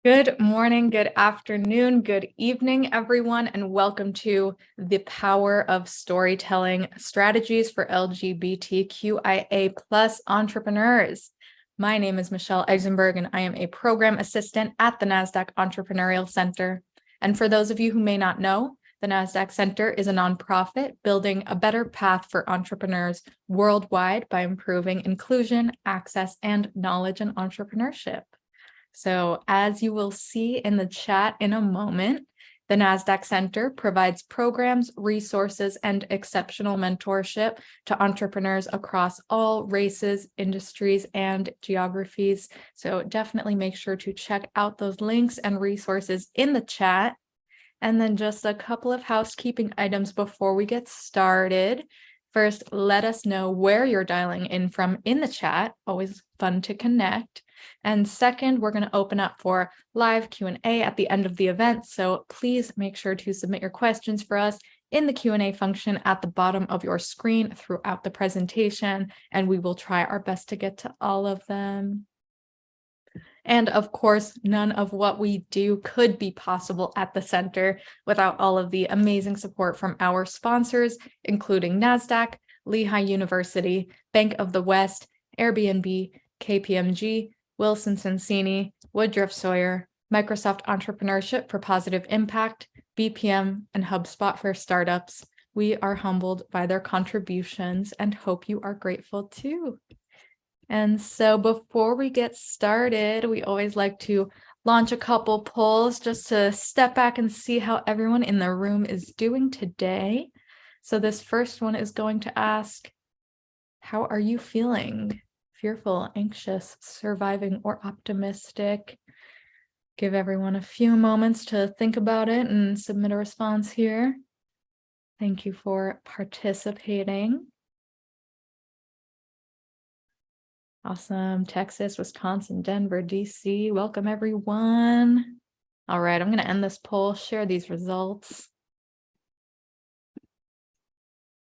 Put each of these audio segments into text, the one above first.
Good morning, good afternoon, good evening, everyone, and welcome to the Power of Storytelling Strategies for LGBTQIA plus entrepreneurs. My name is Michelle Eisenberg, and I am a program assistant at the NASDAQ Entrepreneurial Center. And for those of you who may not know, the NASDAQ Center is a nonprofit building a better path for entrepreneurs worldwide by improving inclusion, access, and knowledge in entrepreneurship. So as you will see in the chat in a moment, the NASDAQ Center provides programs, resources, and exceptional mentorship to entrepreneurs across all races, industries, and geographies. So definitely make sure to check out those links and resources in the chat. And then just a couple of housekeeping items before we get started. First, let us know where you're dialing in from in the chat. Always fun to connect. And second, we're going to open up for live Q&A at the end of the event. So please make sure to submit your questions for us in the Q&A function at the bottom of your screen throughout the presentation, and we will try our best to get to all of them. And of course, none of what we do could be possible at the center without all of the amazing support from our sponsors, including NASDAQ, Lehigh University, Bank of the West, Airbnb, KPMG, Wilson Sonsini, Woodruff Sawyer, Microsoft Entrepreneurship for Positive Impact, BPM, and HubSpot for Startups. We are humbled by their contributions and hope you are grateful too. And so before we get started, we always like to launch a couple polls just to step back and see how everyone in the room is doing today. So this first one is going to ask, how are you feeling? Fearful, anxious, surviving, or optimistic? Give everyone a few moments to think about it and submit a response here. Thank you for participating. Awesome. Texas, Wisconsin, Denver, DC. Welcome, everyone. All right, I'm going to end this poll, share these results.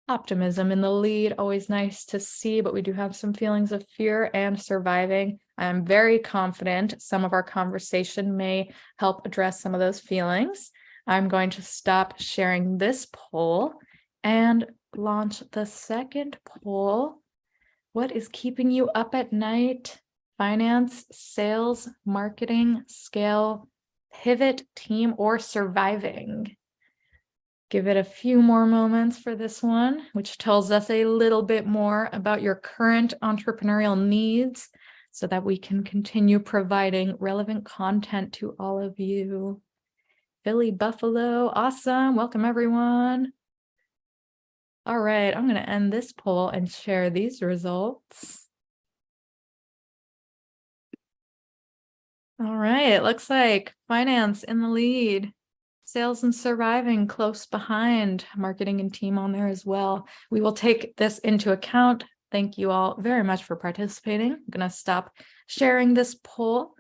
Optimism in the lead, always nice to see, but we do have some feelings of fear and surviving. I'm very confident some of our conversation may help address some of those feelings. I'm going to stop sharing this poll and launch the second poll. What is keeping you up at night? Finance, sales, marketing, scale, pivot, team, or surviving? Give it a few more moments for this one, which tells us a little bit more about your current entrepreneurial needs so that we can continue providing relevant content to all of you. Philly, Buffalo, awesome. Welcome, everyone. All right, I'm going to end this poll and share these results. All right, it looks like finance in the lead. Sales and surviving close behind, marketing and team on there as well. We will take this into account. Thank you all very much for participating. I'm going to stop sharing this poll.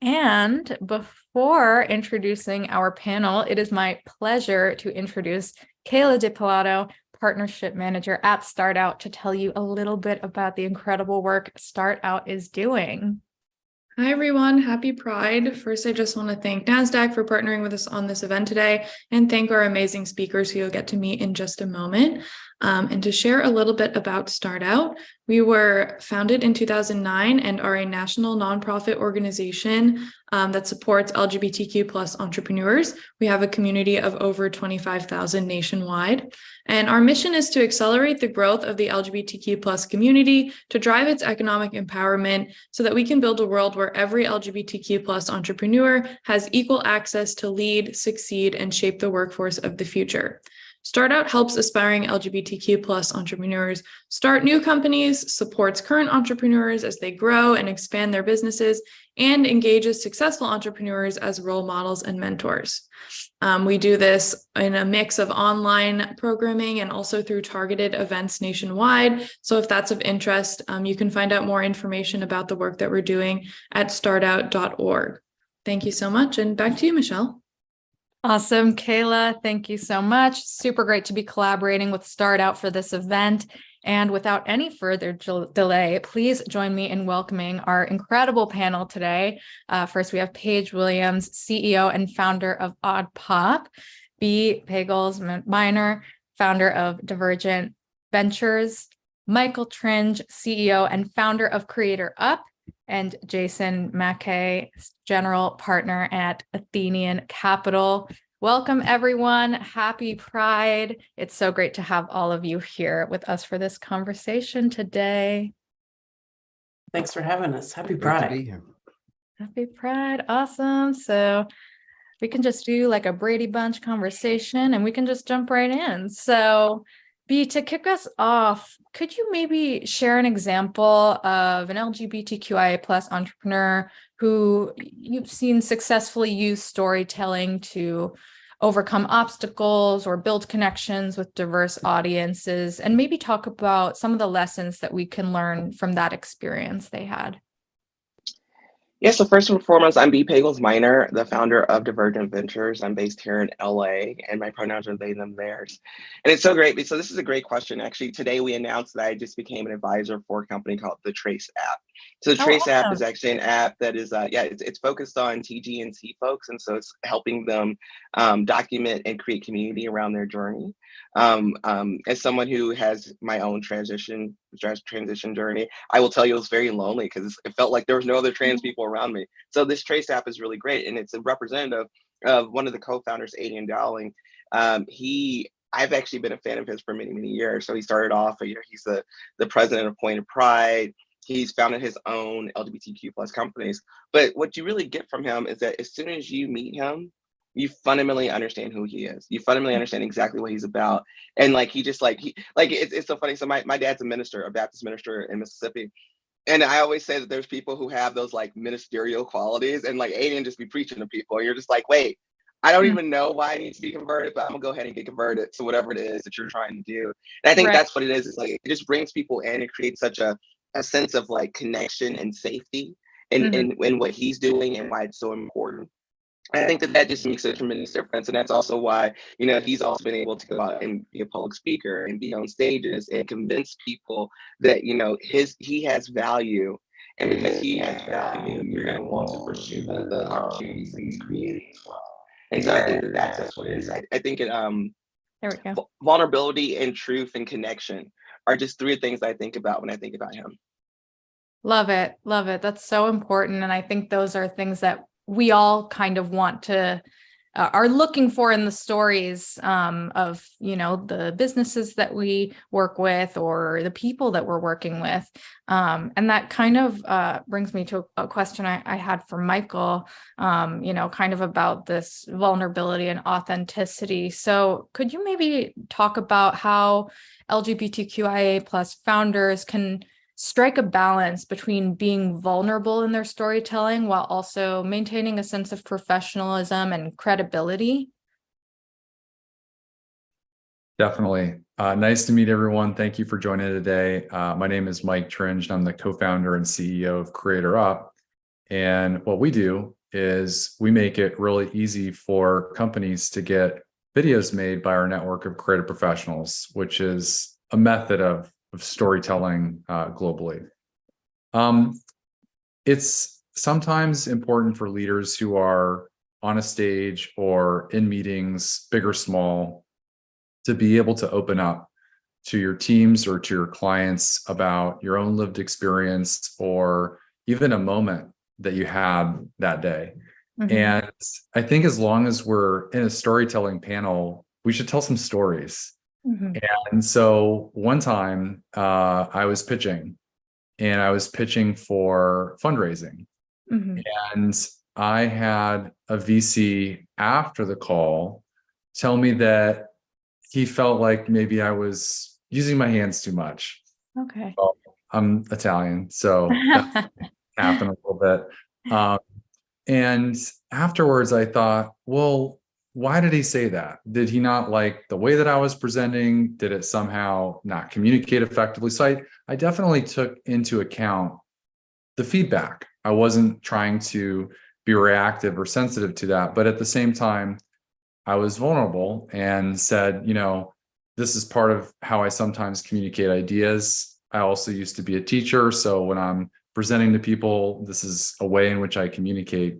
And before introducing our panel, it is my pleasure to introduce Kayla DiPilato, Partnership Manager at StartOut, to tell you a little bit about the incredible work StartOut is doing. Hi, everyone. Happy Pride. First, I just want to thank NASDAQ for partnering with us on this event today and thank our amazing speakers who you'll get to meet in just a moment. And to share a little bit about StartOut, we were founded in 2009 and are a national nonprofit organization that supports LGBTQ plus entrepreneurs. We have a community of over 25,000 nationwide. And our mission is to accelerate the growth of the LGBTQ plus community to drive its economic empowerment so that we can build a world where every LGBTQ plus entrepreneur has equal access to lead, succeed, and shape the workforce of the future. StartOut helps aspiring LGBTQ plus entrepreneurs start new companies, supports current entrepreneurs as they grow and expand their businesses, and engages successful entrepreneurs as role models and mentors. We do this in a mix of online programming and also through targeted events nationwide. So if that's of interest, you can find out more information about the work that we're doing at startout.org. Thank you so much. And back to you, Michelle. Awesome, Kayla. Thank you so much. Super great to be collaborating with StartOut for this event. And without any further delay, please join me in welcoming our incredible panel today. First, we have Paige Williams, CEO and founder of Odd Pop, B. Pagels Minor, founder of Divergent Ventures, Michael Tringe, CEO and founder of Creator Up, and Jason Mackay, general partner at Athenian Capital. Welcome, everyone. Happy Pride. It's so great to have all of you here with us for this conversation today. Thanks for having us. Happy Great to Pride. be here. Happy Pride. Awesome. So we can just do like a Brady Bunch conversation and we can just jump right in. So B, to kick us off, could you maybe share an example of an LGBTQIA plus entrepreneur who you've seen successfully use storytelling to overcome obstacles or build connections with diverse audiences, and maybe talk about some of the lessons that we can learn from that experience they had? Yeah, so first and foremost, I'm B. Pagels Minor, the founder of Divergent Ventures. I'm based here in LA, and my pronouns are they, them, theirs. And it's so great. So this is a great question. Actually, today we announced that I just became an advisor for a company called the Trace app. So the Trace app is actually an app that is, it's focused on TG&C folks. And so it's helping them document and create community around their journey. As someone who has my own transition journey, I will tell you it was very lonely because it felt like there was no other trans people around me. So this Trace app is really great, and it's a representative of one of the co-founders, Adrian Dowling. I've actually been a fan of his for many, many years. So he started off, he's the president of Point of Pride. He's founded his own LGBTQ plus companies. But what you really get from him is that as soon as you meet him, you fundamentally understand who he is. You fundamentally understand exactly what he's about. And it's so funny. So my dad's a minister, a Baptist minister in Mississippi. And I always say that there's people who have those like ministerial qualities, and like Aiden just be preaching to people. And you're just like, wait, I don't even know why I need to be converted, but I'm gonna go ahead and get converted to whatever it is that you're trying to do. And I think that's what it is. It's like, it just brings people in and creates such a sense of like connection and safety in what he's doing and why it's so important. I think that just makes a tremendous difference. And that's also why, he's also been able to go out and be a public speaker and be on stages and convince people that, he has value. And because he has value, you're going to want to pursue the opportunities that he's creating as well. And so I think that's what it is. I think There we go. Vulnerability and truth and connection are just three things I think about when I think about him. Love it. Love it. That's so important. And I think those are things that we all kind of want to, are looking for in the stories of, the businesses that we work with or the people that we're working with. And that kind of brings me to a question I had for Michael, kind of about this vulnerability and authenticity. So could you maybe talk about how LGBTQIA plus founders can strike a balance between being vulnerable in their storytelling while also maintaining a sense of professionalism and credibility? Definitely. Nice to meet everyone. Thank you for joining today. My name is Mike Tringe, and I'm the co-founder and CEO of Creator Up. And what we do is we make it really easy for companies to get videos made by our network of creative professionals, which is a method of storytelling globally. It's sometimes important for leaders who are on a stage or in meetings, big or small, to be able to open up to your teams or to your clients about your own lived experience or even a moment that you had that day. And I think as long as we're in a storytelling panel, we should tell some stories. And so one time I was pitching for fundraising. And I had a VC after the call tell me that he felt like maybe I was using my hands too much. Okay. Well, I'm Italian, so that happened a little bit. And afterwards I thought, well, why did he say that? Did he not like the way that I was presenting? Did it somehow not communicate effectively? So I definitely took into account the feedback. I wasn't trying to be reactive or sensitive to that, but at the same time, I was vulnerable and said, this is part of how I sometimes communicate ideas. I also used to be a teacher, so when I'm presenting to people, this is a way in which I communicate.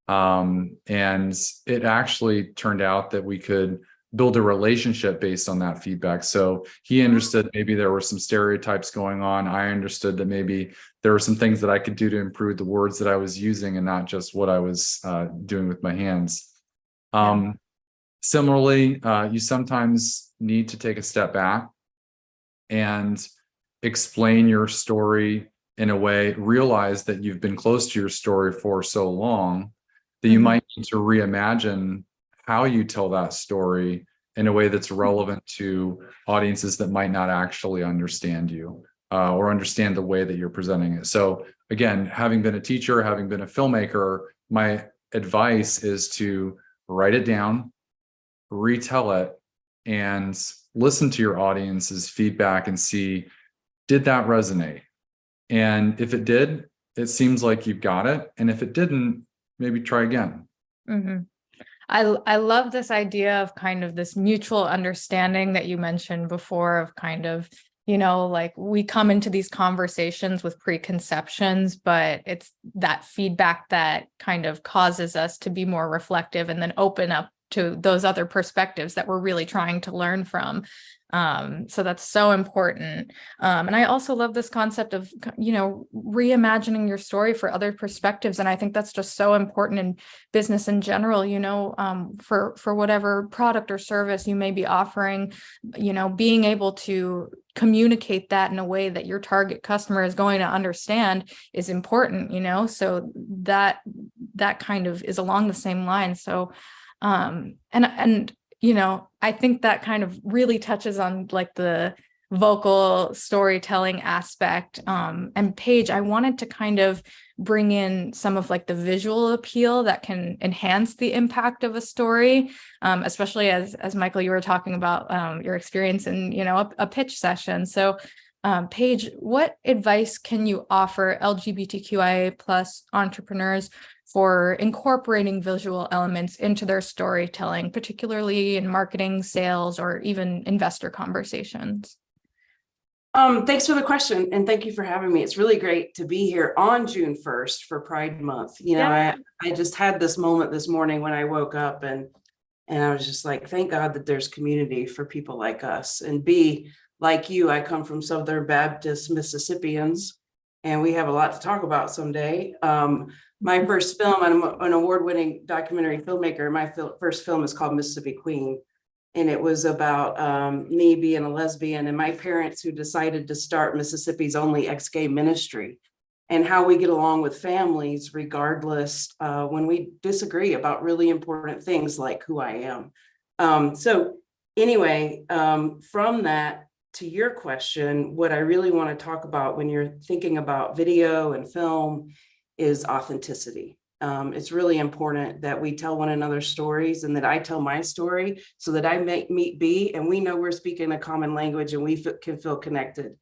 And it actually turned out that we could build a relationship based on that feedback. So he understood maybe there were some stereotypes going on. I understood that maybe there were some things that I could do to improve the words that I was using and not just what I was doing with my hands. Similarly, you sometimes need to take a step back and explain your story in a way, realize that you've been close to your story for so long that you might need to reimagine how you tell that story in a way that's relevant to audiences that might not actually understand you or understand the way that you're presenting it. So again, having been a teacher, having been a filmmaker, my advice is to write it down, retell it, and listen to your audience's feedback and see, did that resonate? And if it did, it seems like you've got it. And if it didn't, maybe try again. I love this idea of kind of this mutual understanding that you mentioned before of kind of, like we come into these conversations with preconceptions, but it's that feedback that kind of causes us to be more reflective and then open up to those other perspectives that we're really trying to learn from. So that's so important. And I also love this concept of, reimagining your story for other perspectives. And I think that's just so important in business in general, for whatever product or service you may be offering, being able to communicate that in a way that your target customer is going to understand is important, so that kind of is along the same line. So, I think that kind of really touches on like the vocal storytelling aspect. And Paige, I wanted to kind of bring in some of like the visual appeal that can enhance the impact of a story, especially as Michael, you were talking about your experience in, a pitch session. So Paige, what advice can you offer LGBTQIA plus entrepreneurs for incorporating visual elements into their storytelling, particularly in marketing, sales, or even investor conversations? Thanks for the question, and thank you for having me. It's really great to be here on June 1st for Pride Month. I just had this moment this morning when I woke up and I was just like, thank God that there's community for people like us. And B, like you, I come from Southern Baptist Mississippians, and we have a lot to talk about someday. My first film, I'm an award-winning documentary filmmaker. My first film is called Mississippi Queen. And it was about me being a lesbian and my parents who decided to start Mississippi's only ex-gay ministry, and how we get along with families regardless when we disagree about really important things like who I am. So anyway, from that to your question, what I really want to talk about when you're thinking about video and film is authenticity. It's really important that we tell one another stories and that I tell my story so that I meet B and we know we're speaking a common language and we can feel connected.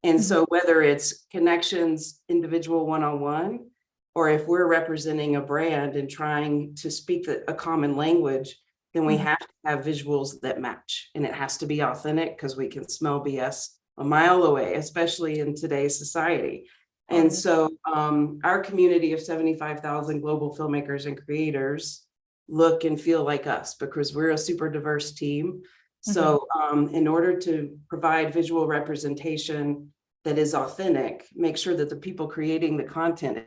And so whether it's connections, individual one-on-one, or if we're representing a brand and trying to speak a common language, then we have to have visuals that match, and it has to be authentic because we can smell BS a mile away, especially in today's society. And so our community of 75,000 global filmmakers and creators look and feel like us because we're a super diverse team. So in order to provide visual representation that is authentic, make sure that the people creating the content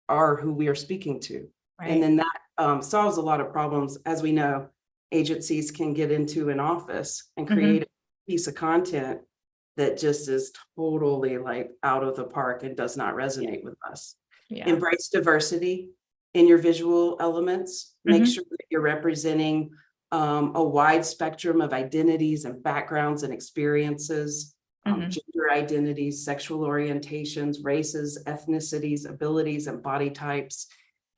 are who we are speaking to. Right. And then that solves a lot of problems. As we know, agencies can get into an office and create a piece of content that just is totally like out of the park and does not resonate with us. Embrace diversity in your visual elements. Make sure that you're representing a wide spectrum of identities and backgrounds and experiences, gender identities, sexual orientations, races, ethnicities, abilities, and body types.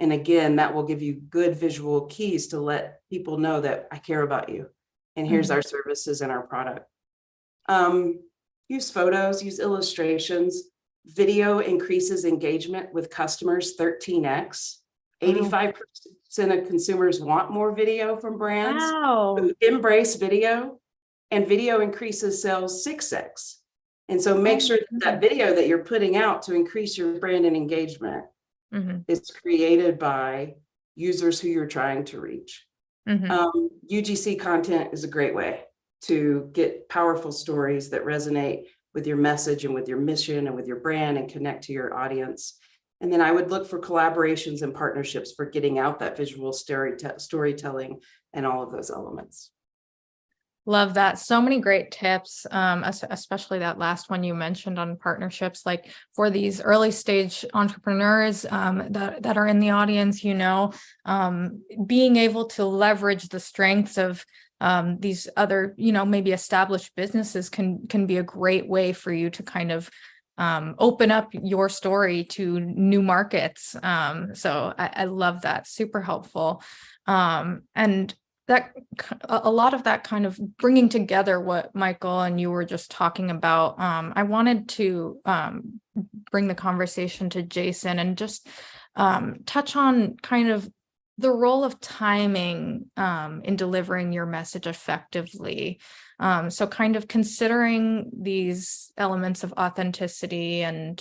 And again, that will give you good visual keys to let people know that I care about you. And here's our services and our product. Use photos, use illustrations. Video increases engagement with customers 13x. 85% of consumers want more video from brands. Wow. Who embrace video. and video increases sales 6x. And so make sure that that video that you're putting out to increase your brand and engagement is created by users who you're trying to reach. UGC content is a great way to get powerful stories that resonate with your message and with your mission and with your brand and connect to your audience. And then I would look for collaborations and partnerships for getting out that visual storytelling and all of those elements. Love that. So many great tips, especially that last one you mentioned on partnerships, like for these early stage entrepreneurs that are in the audience, being able to leverage the strengths of these other, maybe established businesses can be a great way for you to kind of open up your story to new markets. So I love that. Super helpful. And that a lot of that kind of bringing together what Michael and you were just talking about. I wanted to bring the conversation to Jason and just touch on kind of the role of timing in delivering your message effectively. So kind of considering these elements of authenticity and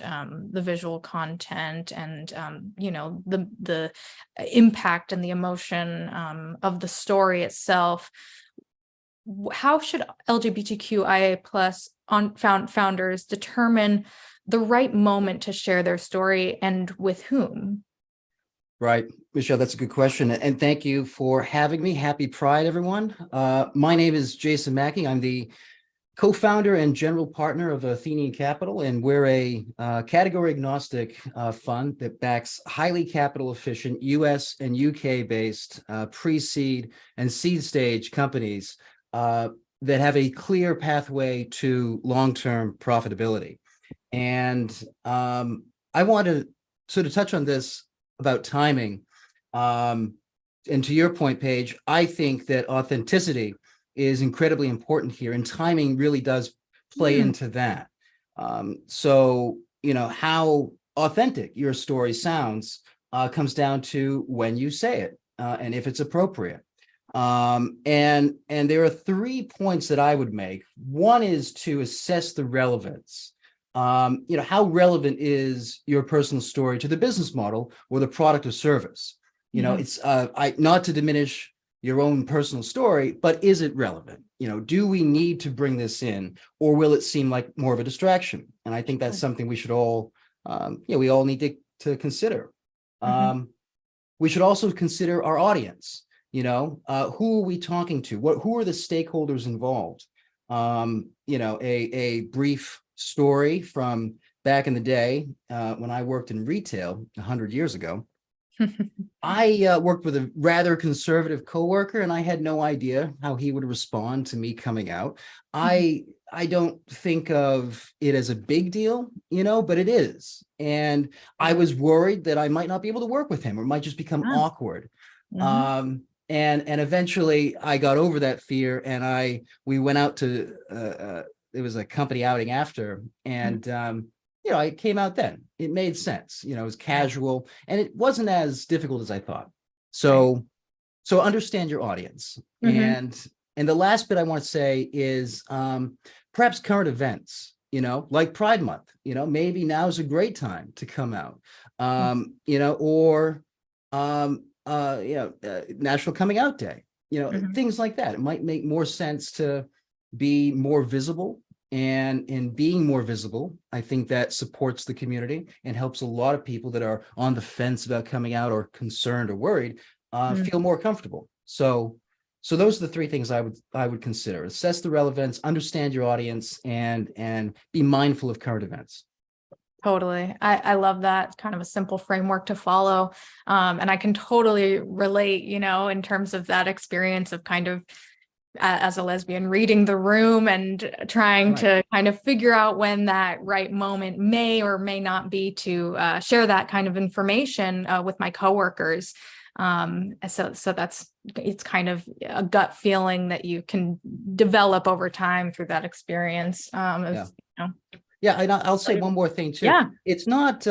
the visual content and, the impact and the emotion of the story itself. How should LGBTQIA plus founders determine the right moment to share their story and with whom? Right, Michelle, that's a good question. And thank you for having me. Happy Pride, everyone. My name is Jason Mackey. I'm the co-founder and general partner of Athenian Capital, and we're a category agnostic fund that backs highly capital efficient US and UK based pre-seed and seed stage companies that have a clear pathway to long-term profitability. And I want to sort of touch on this about timing. And to your point, Paige, I think that authenticity is incredibly important here, and timing really does play into that. So, how authentic your story sounds comes down to when you say it and if it's appropriate. And there are 3 points that I would make. One is to assess the relevance. How relevant is your personal story to the business model or the product or service? It's not to diminish your own personal story, but is it relevant? Do we need to bring this in, or will it seem like more of a distraction? And I think that's something we should all, we all need to consider. We should also consider our audience. Who are we talking to? Who are the stakeholders involved? A brief story from back in the day when I worked in retail 100 years ago. I worked with a rather conservative coworker, and I had no idea how he would respond to me coming out. I don't think of it as a big deal, but it is. And I was worried that I might not be able to work with him, or it might just become awkward. And eventually I got over that fear, and we went out to it was a company outing after, and I came out then. It made sense. It was casual, and it wasn't as difficult as I thought. So understand your audience. And the last bit I want to say is perhaps current events, like Pride Month, maybe now is a great time to come out, or National Coming Out Day, things like that. It might make more sense to be more visible. And in being more visible, I think that supports the community and helps a lot of people that are on the fence about coming out or concerned or worried feel more comfortable. So those are the 3 things I would consider: assess the relevance, understand your audience, and be mindful of current events. Totally. I love that. Kind of a simple framework to follow. And I can totally relate, in terms of that experience of kind of as a lesbian reading the room and trying to kind of figure out when that right moment may or may not be to share that kind of information with my coworkers. So it's kind of a gut feeling that you can develop over time through that experience. And I'll say one more thing too. Yeah. It's not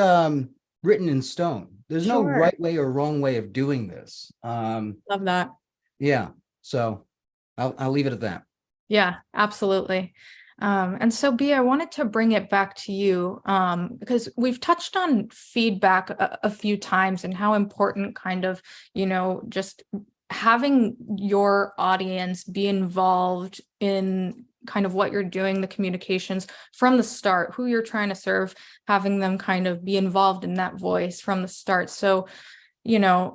written in stone. There's no right way or wrong way of doing this. Love that. Yeah. So I'll leave it at that. Yeah, absolutely. And so B, I wanted to bring it back to you because we've touched on feedback a few times and how important kind of, just having your audience be involved in kind of what you're doing, the communications from the start, who you're trying to serve, having them kind of be involved in that voice from the start. So,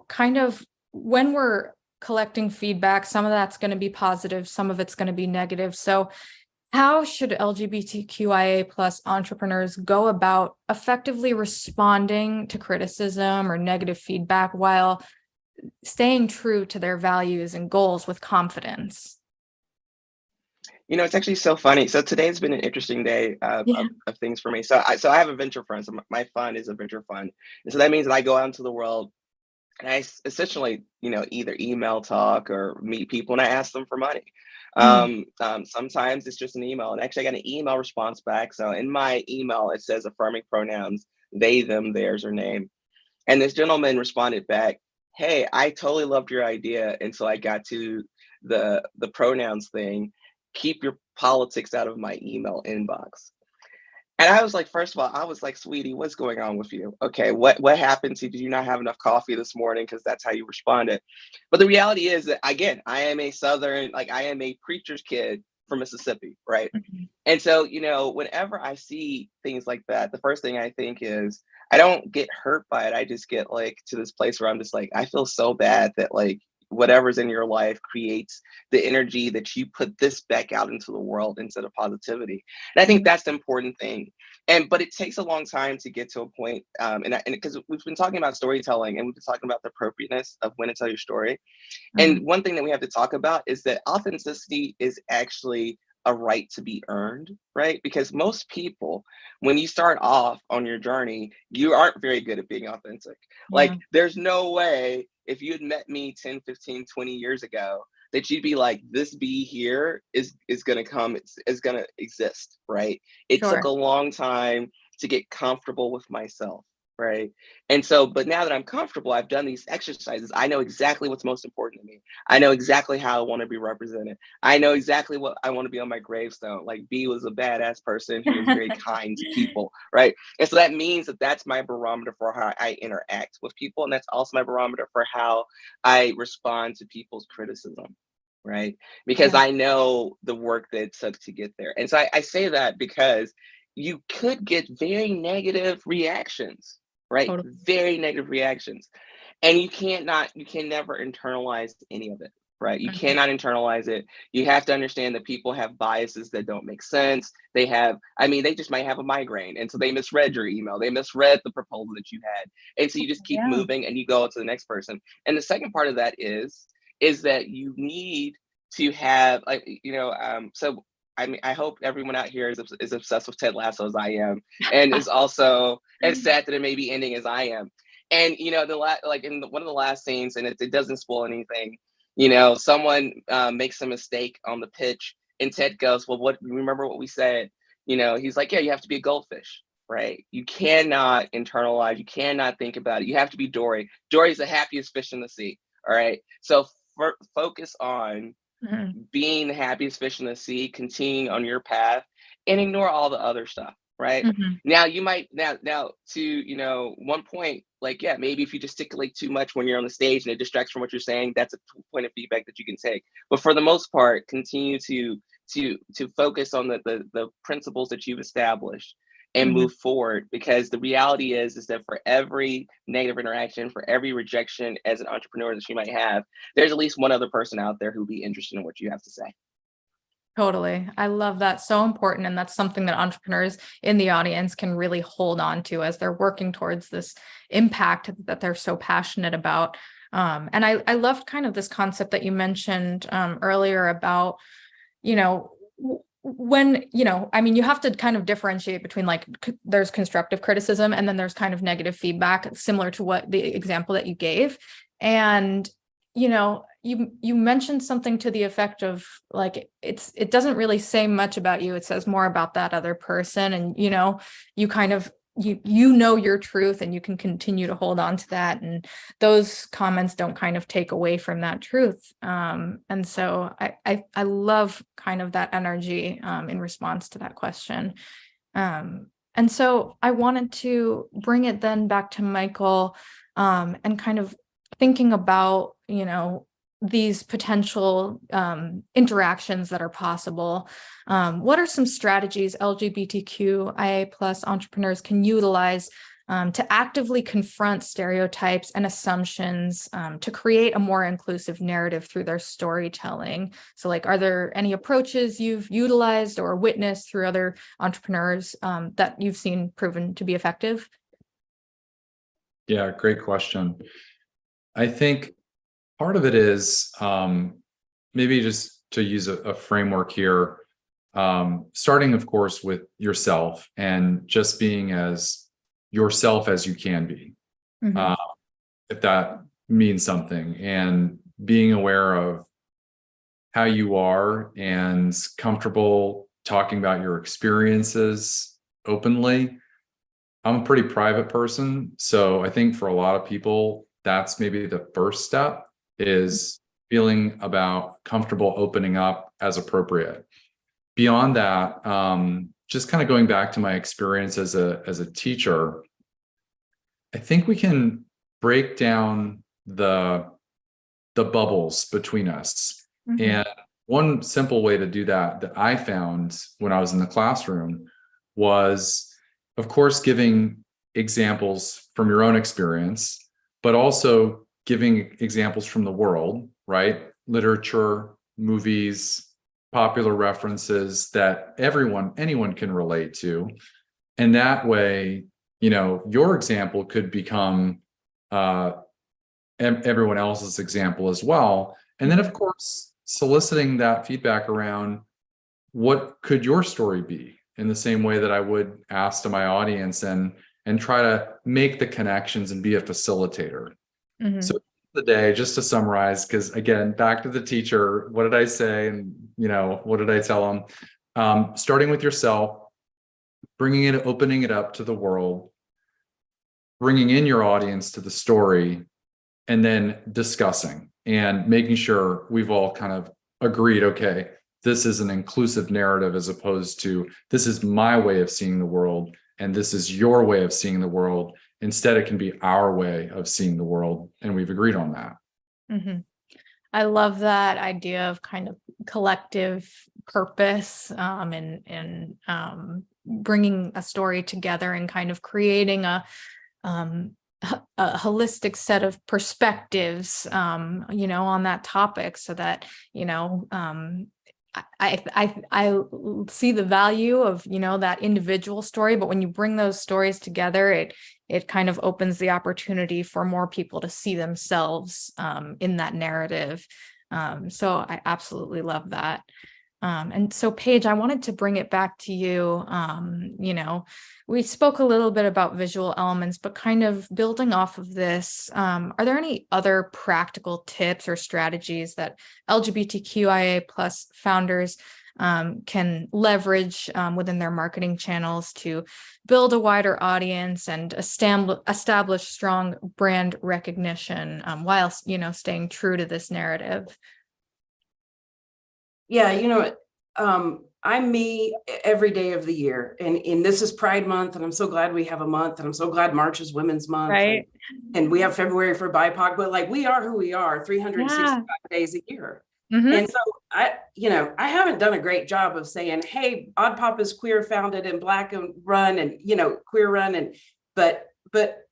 kind of when we're collecting feedback, some of that's going to be positive, some of it's going to be negative. So how should LGBTQIA plus entrepreneurs go about effectively responding to criticism or negative feedback while staying true to their values and goals with confidence? It's actually so funny. So today's been an interesting day Yeah. of things for me. So I have a venture fund. So my fund is a venture fund, and so that means that I go out into the world and essentially, either email talk or meet people and I ask them for money. Mm. Sometimes it's just an email, and actually I got an email response back. So in my email it says affirming pronouns, they, them, theirs, or name. And this gentleman responded back, "Hey, I totally loved your idea until I got to the pronouns thing. Keep your politics out of my email inbox." And I was like, first of all, I was like, "Sweetie, what's going on with you? Okay, what happened to you? Did you not have enough coffee this morning? Because that's how you responded." But the reality is that again, I am a Southern, like I am a preacher's kid from Mississippi, right? Mhm. And so, whenever I see things like that, the first thing I think is I don't get hurt by it. I just get like to this place where I'm just like, I feel so bad that like whatever's in your life creates the energy that you put this back out into the world instead of positivity. And I think that's the important thing. But it takes a long time to get to a point. And because we've been talking about storytelling and we've been talking about the appropriateness of when to tell your story. And Mhm. one thing that we have to talk about is that authenticity is actually a right to be earned, right? Because most people, when you start off on your journey, you aren't very good at being authentic. Yeah, Like, there's no way if you had met me 10, 15, 20 years ago that you'd be like, this bee here is going to come, is going to exist, right? It took sure. a long time to get comfortable with myself, right? And so, but now that I'm comfortable, I've done these exercises. I know exactly what's most important to me. I know exactly how I want to be represented. I know exactly what I want to be on my gravestone. Like B was a badass person who was very kind to people, right? And so that means that that's my barometer for how I interact with people. And that's also my barometer for how I respond to people's criticism, right? Because Yeah, I know the work that it took to get there. And so I say that because you could get very negative reactions, right? totally. Very negative reactions. And you can never internalize any of it, right? You Mhm. cannot internalize it. You have to understand that people have biases that don't make sense. They have, I mean, they just might have a migraine. And so they misread your email. They misread the proposal that you had. And so you just keep Yeah. moving and you go to the next person. And the second part of that is that you need to have like, so I mean, I hope everyone out here is obsessed with Ted Lasso as I am, and is also as sad that it may be ending as I am. And like in one of the last scenes, and it doesn't spoil anything. Someone makes a mistake on the pitch, and Ted goes, "Well, what? Remember what we said?" He's like, "Yeah, you have to be a goldfish, right? You cannot internalize. You cannot think about it. You have to be Dory. Dory's the happiest fish in the sea. All right. So focus on Mhm. being the happiest fish in the sea, continuing on your path, and ignore all the other stuff, right? Mhm. Now you might now to one point, like yeah, maybe if you gesticulate too much when you're on the stage and it distracts from what you're saying, that's a point of feedback that you can take. But for the most part, continue to focus on the principles that you've established and Mhm. move forward, because the reality is that for every negative interaction, for every rejection as an entrepreneur that you might have, there's at least one other person out there who'll be interested in what you have to say. Totally. I love that. So important. And that's something that entrepreneurs in the audience can really hold on to as they're working towards this impact that they're so passionate about. And I loved kind of this concept that you mentioned earlier about, when, I mean, you have to kind of differentiate between like there's constructive criticism and then there's kind of negative feedback, similar to what the example that you gave. And you mentioned something to the effect of like it doesn't really say much about you, it says more about that other person. And you kind of you know your truth and you can continue to hold on to that, and those comments don't kind of take away from that truth. And so I love kind of that energy in response to that question. And so I wanted to bring it then back to Michael, and kind of thinking about, these potential interactions that are possible. What are some strategies LGBTQIA plus entrepreneurs can utilize to actively confront stereotypes and assumptions, to create a more inclusive narrative through their storytelling? So like, are there any approaches you've utilized or witnessed through other entrepreneurs that you've seen proven to be effective? Yeah, great question. I think part of it is maybe just to use a framework here, starting, of course, with yourself and just being as yourself as you can be, if that means something, and being aware of how you are and comfortable talking about your experiences openly. I'm a pretty private person, so I think for a lot of people, that's maybe the first step, is feeling about comfortable opening up as appropriate. Beyond that, just kind of going back to my experience as a teacher, I think we can break down the bubbles between us. And one simple way to do that I found when I was in the classroom was, of course, giving examples from your own experience, but also giving examples from the world, right? Literature, movies, popular references that anyone can relate to. And that way, your example could become everyone else's example as well. And then, of course, soliciting that feedback around what could your story be, in the same way that I would ask to my audience, and try to make the connections and be a facilitator. So the day, just to summarize, because again, back to the teacher, what did I say? And, what did I tell them? Starting with yourself, opening it up to the world, bringing in your audience to the story, and then discussing and making sure we've all kind of agreed, okay, this is an inclusive narrative, as opposed to this is my way of seeing the world and this is your way of seeing the world. Instead, it can be our way of seeing the world, and we've agreed on that. I love that idea of kind of collective purpose, and bringing a story together and kind of creating a holistic set of perspectives, on that topic, so that, I see the value of, that individual story, but when you bring those stories together, it kind of opens the opportunity for more people to see themselves in that narrative. So I absolutely love that. And so Paige, I wanted to bring it back to you. We spoke a little bit about visual elements, but kind of building off of this, are there any other practical tips or strategies that LGBTQIA plus founders can leverage within their marketing channels to build a wider audience and establish strong brand recognition, while staying true to this narrative? Yeah, I'm me every day of the year, and this is Pride Month, and I'm so glad we have a month, and I'm so glad March is Women's Month, right? And we have February for BIPOC, but like, we are who we are 365 days a year. And so I haven't done a great job of saying, hey, Odd Pop is queer founded and Black and run, and queer run, but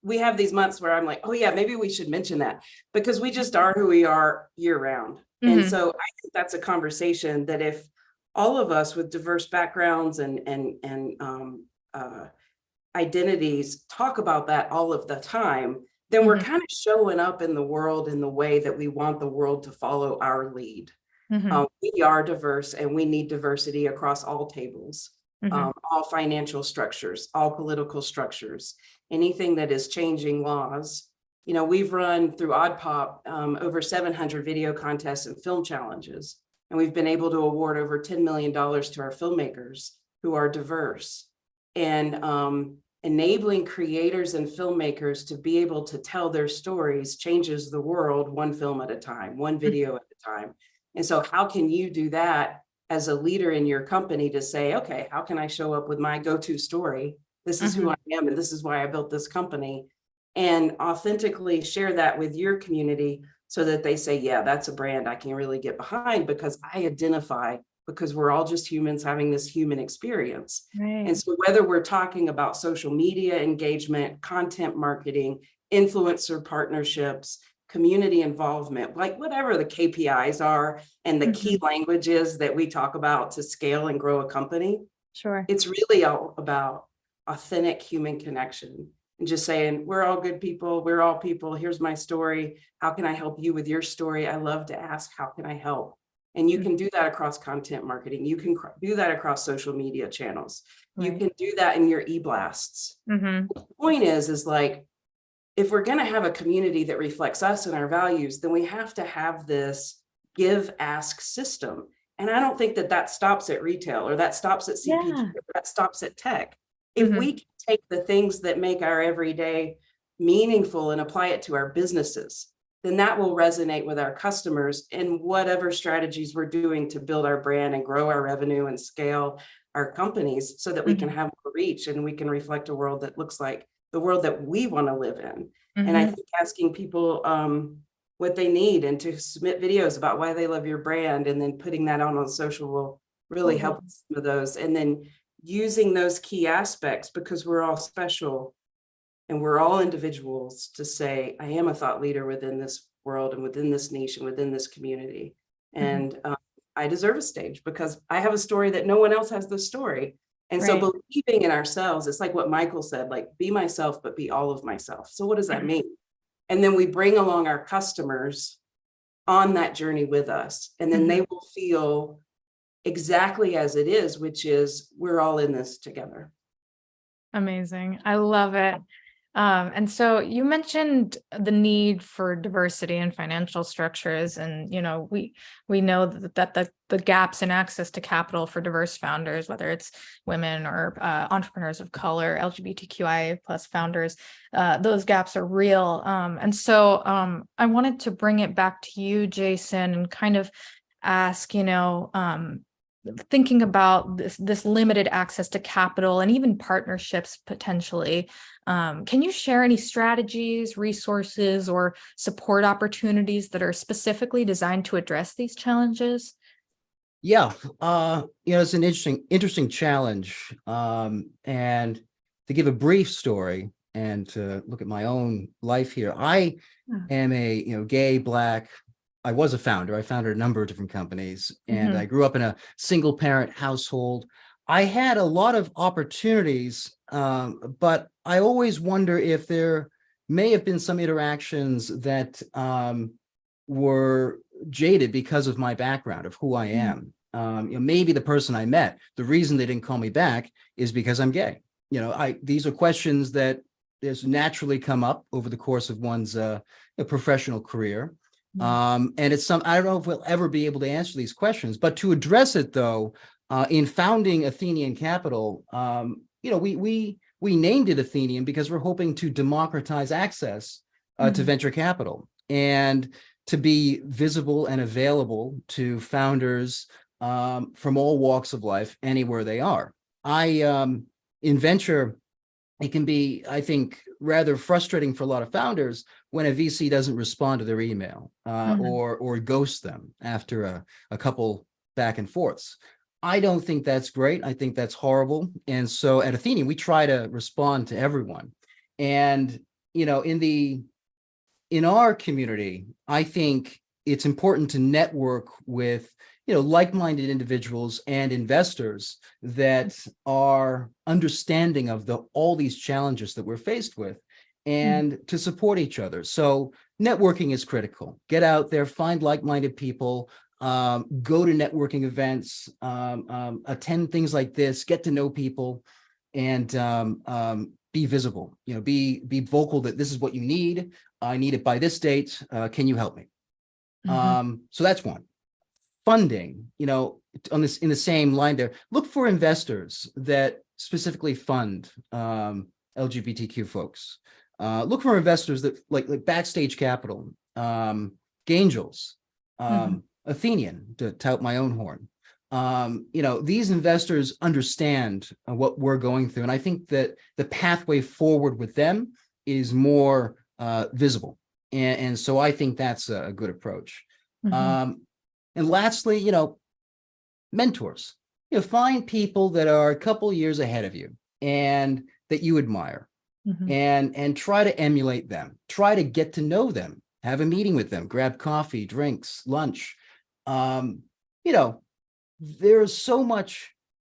we have these months where I'm like, oh yeah, maybe we should mention that, because we just are who we are year round. And so I think that's a conversation that if all of us with diverse backgrounds and identities talk about that all of the time, then we're kind of showing up in the world in the way that we want the world to follow our lead. We are diverse, and we need diversity across all tables, all financial structures, all political structures, anything that is changing laws. We've run through Odd Pop over 700 video contests and film challenges, and we've been able to award over $10 million to our filmmakers who are diverse. And enabling creators and filmmakers to be able to tell their stories changes the world one film at a time, one video at a time. And so how can you do that as a leader in your company to say, okay, how can I show up with my go-to story? This is who I am, and this is why I built this company, and authentically share that with your community so that they say, yeah, that's a brand I can really get behind because I identify, because we're all just humans having this human experience. Right. And so whether we're talking about social media engagement, content marketing, influencer partnerships, community involvement, like whatever the KPIs are and the key languages that we talk about to scale and grow a company, Sure. it's really all about authentic human connection and just saying, we're all good people. We're all people. Here's my story. How can I help you with your story? I love to ask, how can I help? And you can do that across content marketing. You can do that across social media channels. You can do that in your e-blasts. The point is like, if we're going to have a community that reflects us and our values, then we have to have this give ask system. And I don't think that that stops at retail or that stops at CPG, or that stops at tech. If we can take the things that make our everyday meaningful and apply it to our businesses, then that will resonate with our customers in whatever strategies we're doing to build our brand and grow our revenue and scale our companies so that we can have more reach and we can reflect a world that looks like the world that we want to live in. And I think asking people what they need and to submit videos about why they love your brand and then putting that on social will really help some of those. And then using those key aspects, because we're all special and we're all individuals, to say, I am a thought leader within this world and within this niche and within this community. And I deserve a stage because I have a story that no one else has the story. And so believing in ourselves, it's like what Michael said, like, be myself, but be all of myself. So what does that mean? And then we bring along our customers on that journey with us, and then they will feel exactly as it is, which is we're all in this together. Amazing. I love it. And so you mentioned the need for diversity in financial structures, and we know that the gaps in access to capital for diverse founders, whether it's women or entrepreneurs of color, LGBTQIA plus founders, those gaps are real. And so I wanted to bring it back to you, Jason, and kind of ask, thinking about this limited access to capital and even partnerships potentially, can you share any strategies, resources, or support opportunities that are specifically designed to address these challenges? Yeah, it's an interesting challenge. And to give a brief story and to look at my own life here, I am a gay, Black. I was a founder. I founded a number of different companies, and I grew up in a single parent household. I had a lot of opportunities, but I always wonder if there may have been some interactions that were jaded because of my background, of who I am. Maybe the person I met, the reason they didn't call me back is because I'm gay. These are questions that just naturally come up over the course of one's professional career. And it's I don't know if we'll ever be able to answer these questions, but to address it though, in founding Athenian Capital, we named it Athenian because we're hoping to democratize access to venture capital and to be visible and available to founders from all walks of life, anywhere they are. In venture, it can be, I think, rather frustrating for a lot of founders when a VC doesn't respond to their email or ghost them after a couple back and forths. I don't think that's great. I think that's horrible. And so at Athenian, we try to respond to everyone. And, in our community, I think it's important to network with like-minded individuals and investors that are understanding of all these challenges that we're faced with, and to support each other. So networking is critical. Get out there, find like-minded people, go to networking events, attend things like this, get to know people, and be visible. Be vocal that this is what you need. I need it by this date. Can you help me? So that's one. Funding, in the same line there, look for investors that specifically fund LGBTQ folks. Look for investors that like Backstage Capital, Gangels, Athenian, to tout my own horn. These investors understand what we're going through. And I think that the pathway forward with them is more visible. And so I think that's a good approach. And lastly, mentors. Find people that are a couple years ahead of you and that you admire, and try to emulate them. Try to get to know them. Have a meeting with them. Grab coffee, drinks, lunch. There's so much.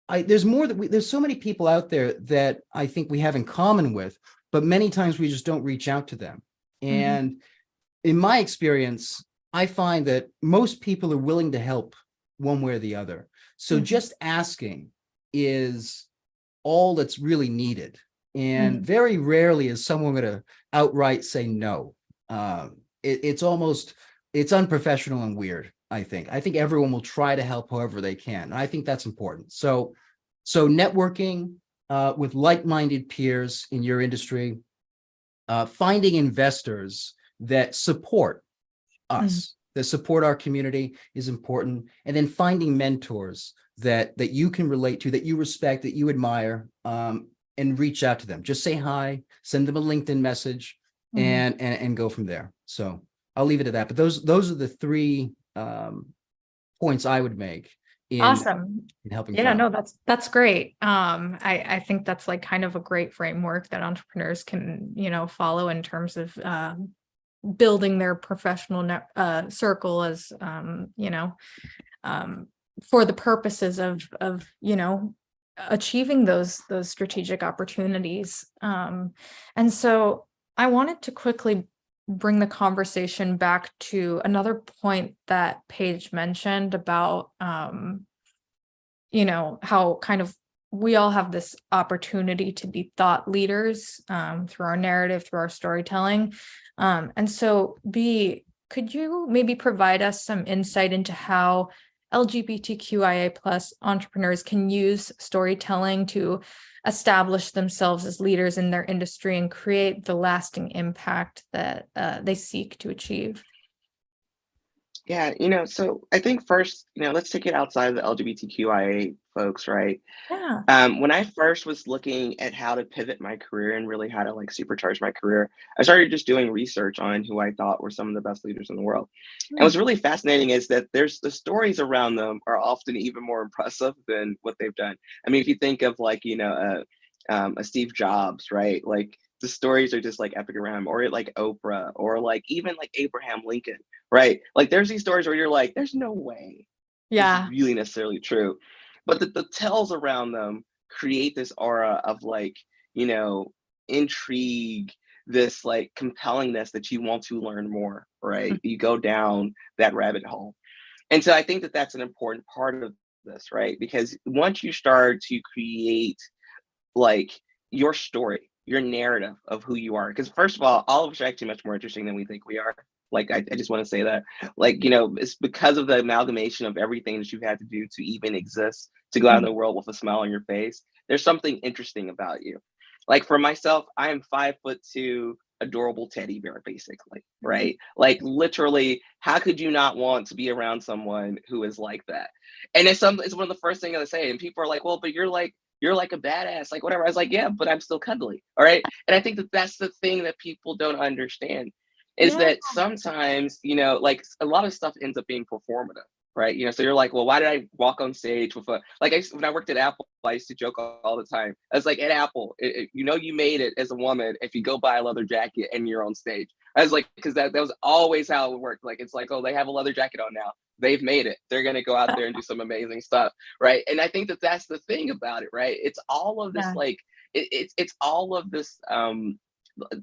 There's so many people out there that I think we have in common with, but many times we just don't reach out to them. And in my experience, I find that most people are willing to help one way or the other. So just asking is all that's really needed. And very rarely is someone going to outright say no. It's unprofessional and weird, I think. I think everyone will try to help however they can. And I think that's important. So networking with like-minded peers in your industry, finding investors that support us, that support our community is important. And then finding mentors that you can relate to, that you respect, that you admire, and reach out to them. Just say hi, send them a LinkedIn message, and go from there. So I'll leave it at that. But those are the three points I would make Awesome. in helping. Yeah, no, that's great. I think that's like kind of a great framework that entrepreneurs can, follow in terms of building their professional circle as, for the purposes of achieving those strategic opportunities. And so I wanted to quickly bring the conversation back to another point that Paige mentioned about, how kind of we all have this opportunity to be thought leaders through our narrative, through our storytelling. And so, B, could you maybe provide us some insight into how LGBTQIA plus entrepreneurs can use storytelling to establish themselves as leaders in their industry and create the lasting impact that they seek to achieve? Yeah, so I think first, let's take it outside of the LGBTQIA folks, right? Yeah. When I first was looking at how to pivot my career and really how to like supercharge my career, I started just doing research on who I thought were some of the best leaders in the world. And what's really fascinating is that there's the stories around them are often even more impressive than what they've done. I mean, if you think of like, a Steve Jobs, right? Like the stories are just like epic around him, or like Oprah, or like even like Abraham Lincoln, right? Like there's these stories where you're like, there's no way this is really necessarily true. But the tells around them create this aura of like, intrigue, this like compellingness that you want to learn more, right? You go down that rabbit hole. And so I think that that's an important part of this, right? Because once you start to create like your story, your narrative of who you are, because first of all of us are actually much more interesting than we think we are. Like, I just want to say that, like, it's because of the amalgamation of everything that you've had to do to even exist, to go out in the world with a smile on your face. There's something interesting about you. Like for myself, I am 5'2", adorable teddy bear, basically, right? Like literally, how could you not want to be around someone who is like that? And it's one of the first things I say, and people are like, well, but you're like a badass, like whatever. I was like, yeah, but I'm still cuddly. All right. And I think that that's the thing that people don't understand is that sometimes, like a lot of stuff ends up being performative, right? So you're like, well, why did I walk on stage with when I worked at Apple, I used to joke all the time. I was like, at Apple, you made it as a woman if you go buy a leather jacket and you're on stage. I was like, because that was always how it worked. Like, it's like, oh, they have a leather jacket on now. They've made it. They're going to go out there and do some amazing stuff, right? And I think that that's the thing about it, right? It's all of this, like, it's all of this,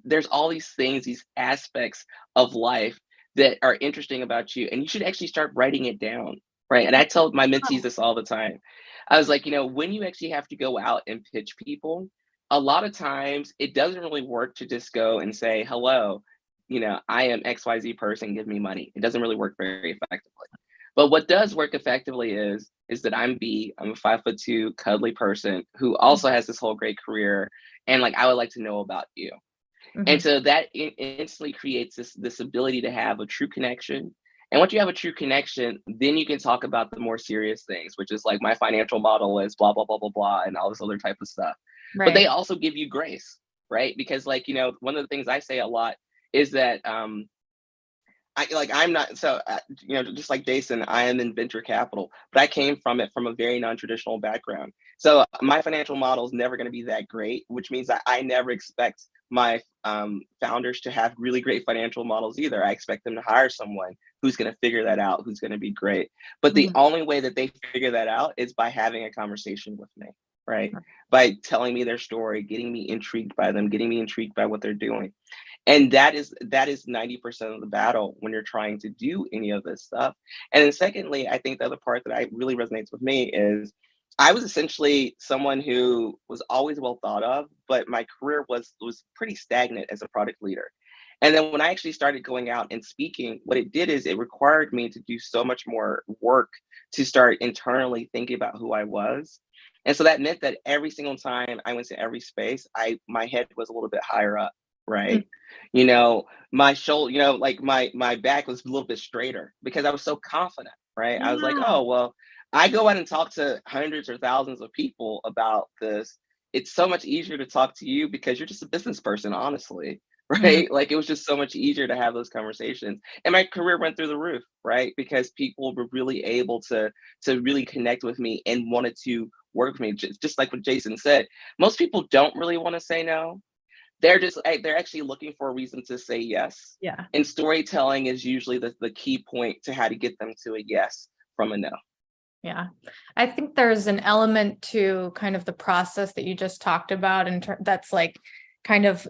there's all these things, these aspects of life that are interesting about you, and you should actually start writing it down, right? And I tell my mentees this all the time. I was like, when you actually have to go out and pitch people, a lot of times it doesn't really work to just go and say, hello, I am XYZ person, give me money. It doesn't really work very effectively. But what does work effectively is that I'm B, I'm a 5'2" cuddly person who also has this whole great career. and like I would like to know about you. And Mhm. so that instantly creates this ability to have a true connection. And once you have a true connection, then you can talk about the more serious things, which is like my financial model is blah blah blah blah blah and all this other type of stuff. But they Right. also give you grace, right? Because like, you know, one of the things I say a lot is that I'm not so you know, just like Jason, I am in venture capital, but I came from it from a very non-traditional background. So my financial model is never going to be that great, which means that I never expect my founders to have really great financial models either. I expect them to hire someone who's going to figure that out, who's going to be great. But the Mhm. only way that they figure that out is by having a conversation with me, right? By telling me their story, getting me intrigued by them, getting me intrigued by what they're doing. And that is 90% of the battle when you're trying to do any of this stuff. And then secondly, I think the other part that I really resonates with me is I was essentially someone who was always well thought of, but my career was pretty stagnant as a product leader. And then when I actually started going out and speaking, what it did is it required me to do so much more work to start internally thinking about who I was. And so that meant that every single time I went to every space, my head was a little bit higher up, Mm. right? You know, my shoulder, you know, like my back was a little bit straighter because I was so confident, right? I was like, Yeah. oh well, I go out and talk to hundreds or thousands of people about this. It's so much easier to talk to you because you're just a business person, honestly, Mhm. right? Like it was just so much easier to have those conversations. And my career went through the roof, right? Because people were really able to really connect with me and wanted to work with me. Just like what Jason said, most people don't really want to say no. They're actually looking for a reason to say yes. Yeah. And storytelling is usually the key point to how to get them to a yes from a no. Yeah. I think there's an element to kind of the process that you just talked about that's like kind of,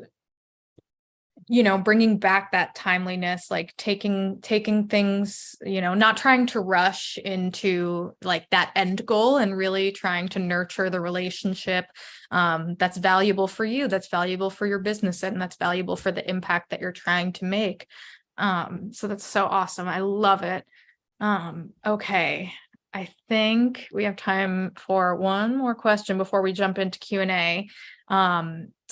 bringing back that timeliness, like taking things, not trying to rush into like that end goal and really trying to nurture the relationship that's valuable for you, that's valuable for your business, and that's valuable for the impact that you're trying to make. So that's so awesome. I love it. Okay. I think we have time for one more question before we jump into Q&A.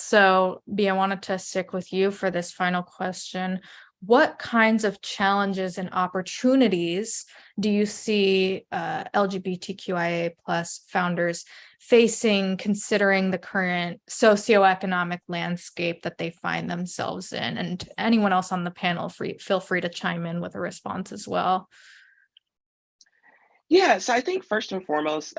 So B, I wanted to stick with you for this final question. What kinds of challenges and opportunities do you see LGBTQIA plus founders facing, considering the current socioeconomic landscape that they find themselves in? And anyone else on the panel, feel free to chime in with a response as well. Yeah, so I think first and foremost,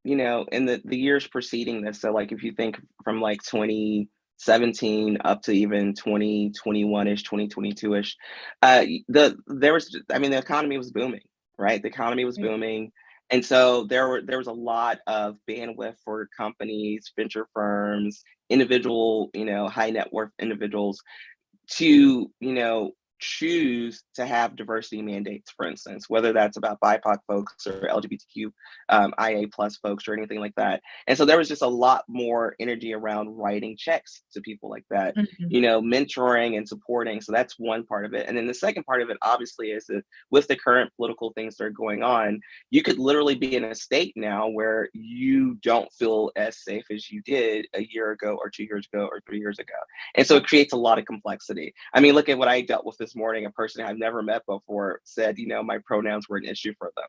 you know, in the years preceding this, so like if you think from like 2017 up to even 2021-ish, 2022-ish, I mean, the economy was booming, right? The economy was Right. booming. And so there was a lot of bandwidth for companies, venture firms, individual, you know, high net worth individuals to, you know, choose to have diversity mandates, for instance, whether that's about BIPOC folks or LGBTQ IA plus folks or anything like that. And so there was just a lot more energy around writing checks to people like that, Mhm. you know, mentoring and supporting. So that's one part of it. And then the second part of it, obviously, is that with the current political things that are going on, you could literally be in a state now where you don't feel as safe as you did a year ago or 2 years ago or 3 years ago. And so it creates a lot of complexity. I mean, look at what I dealt with this morning. A person I've never met before said, you know, my pronouns were an issue for them.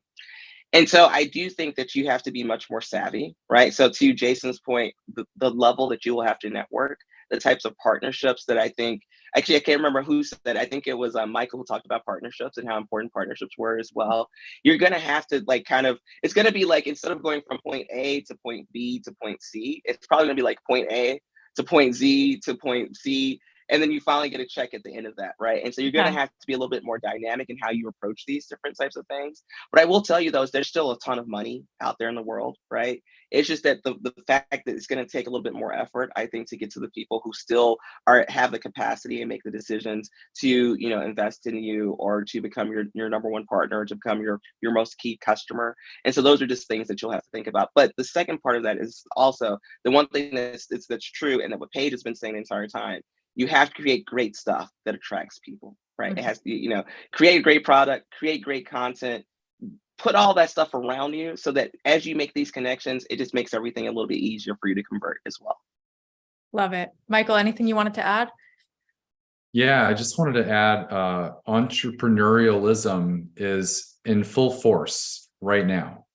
And so I do think that you have to be much more savvy, right? So to Jason's point, the level that you will have to network, the types of partnerships that I think, actually, I can't remember who said, I think it was Michael who talked about partnerships and how important partnerships were as well. You're going to have to like kind of, it's going to be like, instead of going from point A to point B to point C, it's probably going to be like point A to point Z to point C. And then you finally get a check at the end of that, right? And so you're going to Yeah. have to be a little bit more dynamic in how you approach these different types of things. But I will tell you though, is there's still a ton of money out there in the world, right? It's just that the fact that it's going to take a little bit more effort, I think, to get to the people who still have the capacity and make the decisions to, you know, invest in you or to become your number one partner, to become your most key customer. And so those are just things that you'll have to think about. But the second part of that is also the one thing that's true, and that what Paige has been saying the entire time. You have to create great stuff that attracts people, right? It Mhm. has to, you know, create a great product, create great content, put all that stuff around you so that as you make these connections, it just makes everything a little bit easier for you to convert as well. Love it. Michael, anything you wanted to add? Yeah, I just wanted to add entrepreneurialism is in full force right now.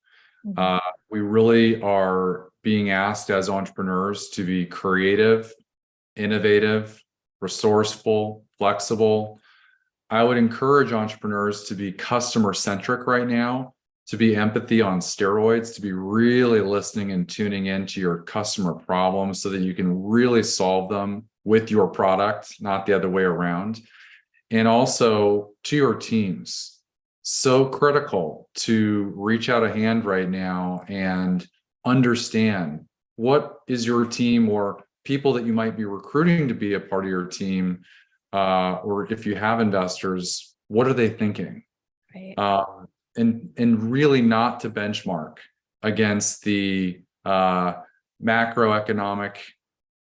We really are being asked as entrepreneurs to be creative, innovative, resourceful, flexible. I would encourage entrepreneurs to be customer centric right now, to be empathy on steroids, to be really listening and tuning into your customer problems so that you can really solve them with your product, not the other way around. And also to your teams. So critical to reach out a hand right now and understand what is your team or people that you might be recruiting to be a part of your team, or if you have investors, what are they thinking? Right. And really not to benchmark against the macroeconomic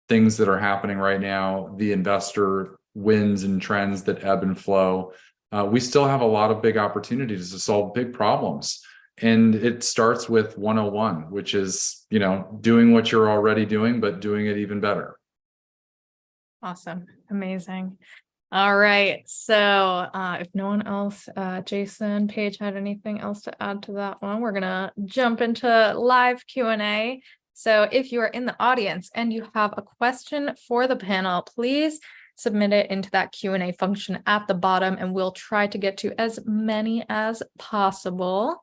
things that are happening right now, the investor winds and trends that ebb and flow. We still have a lot of big opportunities to solve big problems. And it starts with 101, which is, doing what you're already doing, but doing it even better. Awesome. Amazing. All right. So if no one else, Jason, Paige had anything else to add to that one, we're going to jump into live Q&A. So if you are in the audience and you have a question for the panel, please submit it into that Q&A function at the bottom, and we'll try to get to as many as possible.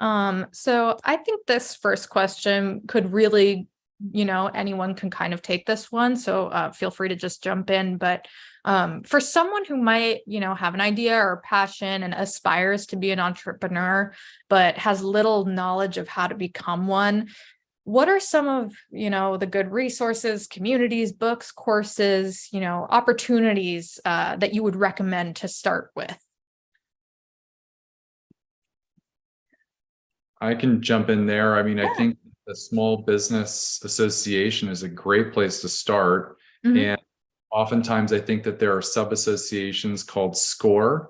So I think this first question could really, anyone can kind of take this one. So feel free to just jump in. But for someone who might, have an idea or passion and aspires to be an entrepreneur, but has little knowledge of how to become one, what are some of, the good resources, communities, books, courses, opportunities that you would recommend to start with? I can jump in there. I mean, I think the Small Business Association is a great place to start. And oftentimes I think that there are sub-associations called SCORE.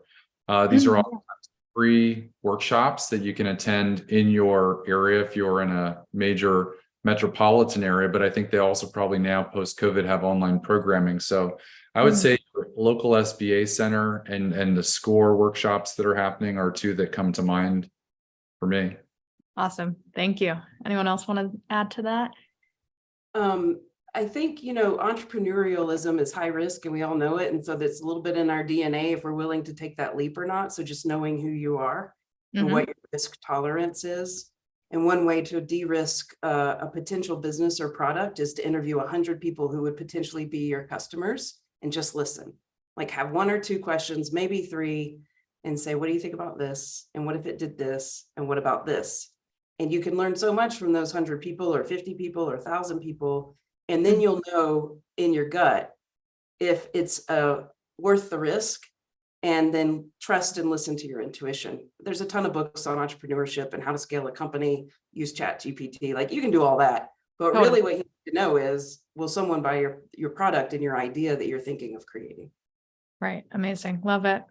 These are all free workshops that you can attend in your area if you're in a major metropolitan area, but I think they also probably now post-COVID have online programming. So I would say your local SBA center and the SCORE workshops that are happening are two that come to mind for me. Awesome. Thank you. Anyone else want to add to that? I think, entrepreneurialism is high risk and we all know it. And so that's a little bit in our DNA if we're willing to take that leap or not. So just knowing who you are and what your risk tolerance is. And one way to de-risk a potential business or product is to interview 100 people who would potentially be your customers and just listen. Like have one or two questions, maybe three, and say, what do you think about this? And what if it did this? And what about this? And you can learn so much from those 100 people or 50 people or 1,000 people. And then you'll know in your gut if it's worth the risk, and then trust and listen to your intuition. There's a ton of books on entrepreneurship and how to scale a company, use ChatGPT, like you can do all that. But really what you need to know is, will someone buy your product and your idea that you're thinking of creating? Right. Amazing. Love it.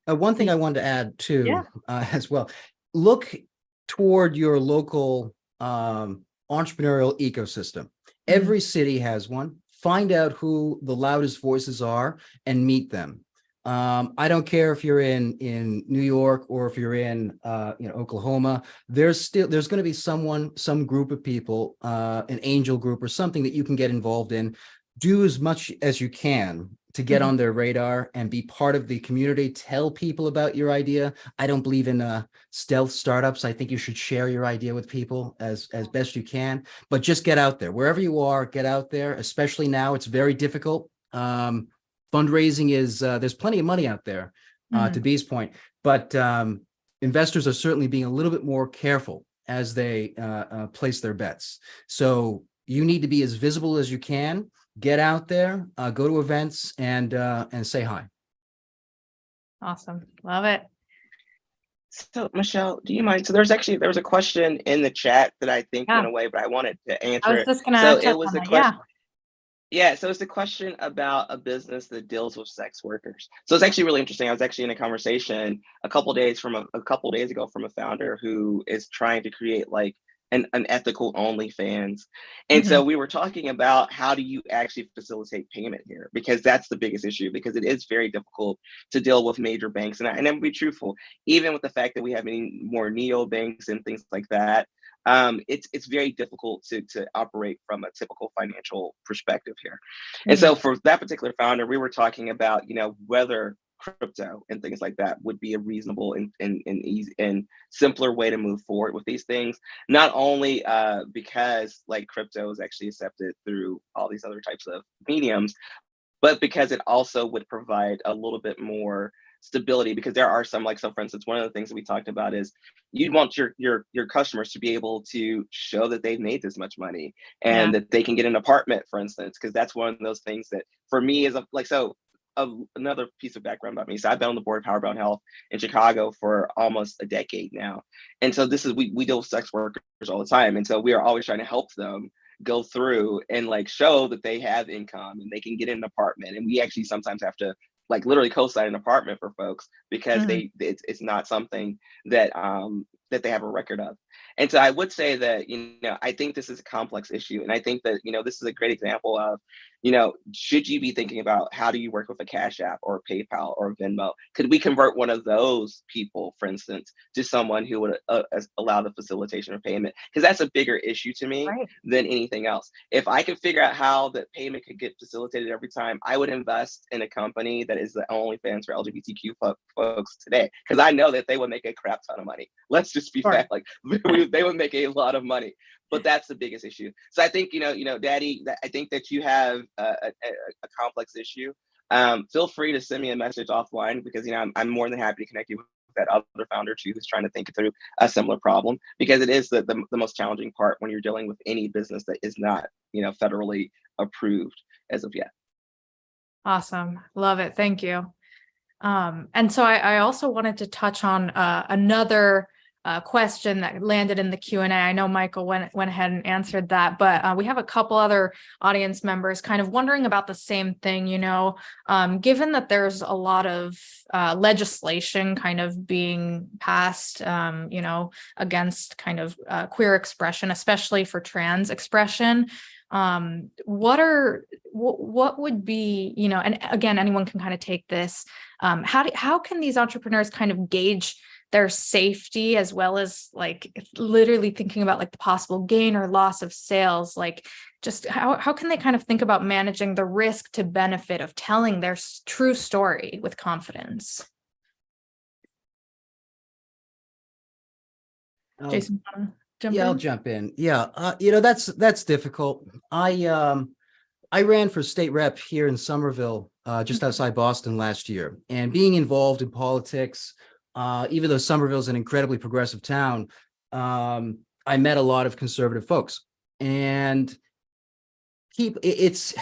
One thing I wanted to add too, as well, look toward your local entrepreneurial ecosystem. Every city has one. Find out who the loudest voices are and meet them. I don't care if you're in New York or if you're in Oklahoma. There's going to be some group of people, an angel group or something that you can get involved in. Do as much as you can to get on their radar and be part of the community. Tell people about your idea. I don't believe in stealth startups. I think you should share your idea with people as best you can, but just get out there. Wherever you are, get out there, especially now. It's very difficult. Fundraising is, there's plenty of money out there, to Bee's point, but investors are certainly being a little bit more careful as they place their bets. So you need to be as visible as you can. Get out there, go to events, and say hi. Awesome. Love it. So Michelle, do you mind? So there was a question in the chat that I think went away, but I wanted to answer I was it. just gonna So touch it was on a that. question. Yeah, so it's a question about a business that deals with sex workers. So it's actually really interesting. I was actually in a conversation a couple days ago from a founder who is trying to create like an ethical OnlyFans. And so we were talking about how do you actually facilitate payment here? Because that's the biggest issue, because it is very difficult to deal with major banks. And I'm be truthful, even with the fact that we have many more neo banks and things like that, it's very difficult to operate from a typical financial perspective here. And so for that particular founder, we were talking about, whether crypto and things like that would be a reasonable and easy and simpler way to move forward with these things. Not only because like crypto is actually accepted through all these other types of mediums, but because it also would provide a little bit more stability, because there are some, like, so for instance, one of the things that we talked about is you'd want your customers to be able to show that they've made this much money and that they can get an apartment, for instance, because that's one of those things that for me is another piece of background about me. So I've been on the board of Power Brown Health in Chicago for almost a decade now. And so this is, we deal with sex workers all the time. And so we are always trying to help them go through and like show that they have income and they can get an apartment. And we actually sometimes have to like literally co-sign an apartment for folks because it's not something that that they have a record of. And so I would say that, I think this is a complex issue. And I think that, this is a great example of, should you be thinking about how do you work with a Cash App or a PayPal or a Venmo? Could we convert one of those people, for instance, to someone who would allow the facilitation of payment? Because that's a bigger issue to me than anything else. If I could figure out how that payment could get facilitated every time, I would invest in a company that is the OnlyFans for LGBTQ folks today, because I know that they would make a crap ton of money. Let's just be fair, like they would make a lot of money. But that's the biggest issue. So I think, Daddy, I think that you have a complex issue. Feel free to send me a message offline, because, I'm more than happy to connect you with that other founder too, who's trying to think through a similar problem, because it is the most challenging part when you're dealing with any business that is not, federally approved as of yet. Awesome. Love it. Thank you. And so I also wanted to touch on another question that landed in the Q&A. I know Michael went ahead and answered that, but we have a couple other audience members kind of wondering about the same thing. Given that there's a lot of legislation kind of being passed, against kind of queer expression, especially for trans expression. What would be, and again, anyone can kind of take this. How can these entrepreneurs kind of gauge their safety, as well as like literally thinking about like the possible gain or loss of sales? Like, just how can they kind of think about managing the risk to benefit of telling their true story with confidence? Jason, jump in? I'll jump in. That's difficult. I ran for state rep here in Somerville, just outside Boston last year, and being involved in politics, even though Somerville's an incredibly progressive town, I met a lot of conservative folks, and it's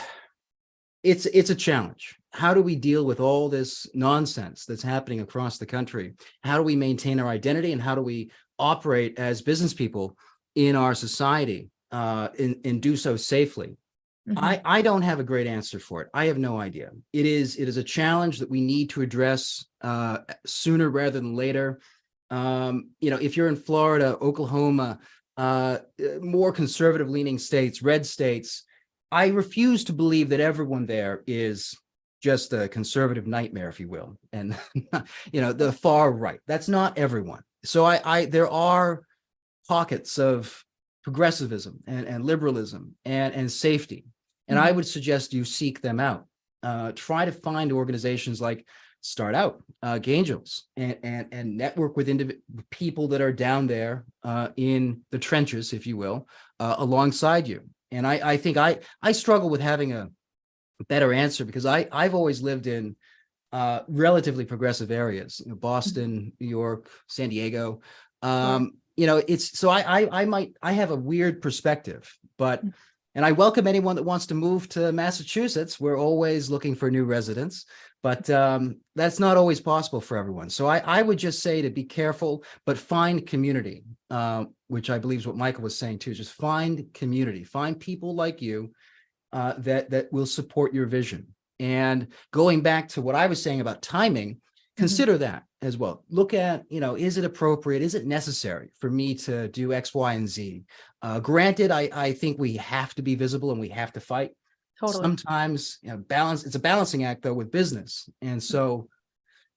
a challenge. How do we deal with all this nonsense that's happening across the country? How do we maintain our identity, and how do we operate as business people in our society and do so safely? I don't have a great answer for it. I have no idea. It is a challenge that we need to address sooner rather than later. If you're in Florida, Oklahoma, more conservative leaning states, red states, I refuse to believe that everyone there is just a conservative nightmare, if you will, and the far right. That's not everyone. So there are pockets of progressivism and liberalism and safety. And I would suggest you seek them out. Try to find organizations like StartOut, Angels, and network with people that are down there in the trenches, if you will, alongside you. And I think I struggle with having a better answer, because I've always lived in relatively progressive areas, Boston, New York, San Diego. It's so I have a weird perspective, and I welcome anyone that wants to move to Massachusetts. We're always looking for new residents, but that's not always possible for everyone. So I would just say to be careful, but find community, which I believe is what Michael was saying too. Just find community, find people like you that will support your vision. And going back to what I was saying about timing, consider that as well. Look at, is it appropriate? Is it necessary for me to do X, Y, and Z? Granted, I think we have to be visible and we have to fight. Totally. Sometimes, it's a balancing act though with business. And so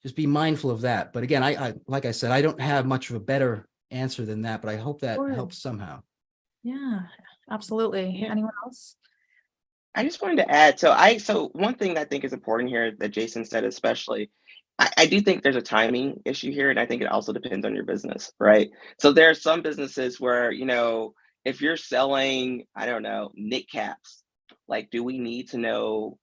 just be mindful of that. But again, I like I said, I don't have much of a better answer than that, but I hope that Sure. helps somehow. Yeah, absolutely. Yeah. Anyone else? I just wanted to add, so one thing that I think is important here that Jason said, especially, I do think there's a timing issue here, and I think it also depends on your business, right? So there are some businesses where, if you're selling, I don't know, knit caps, like, do we need to know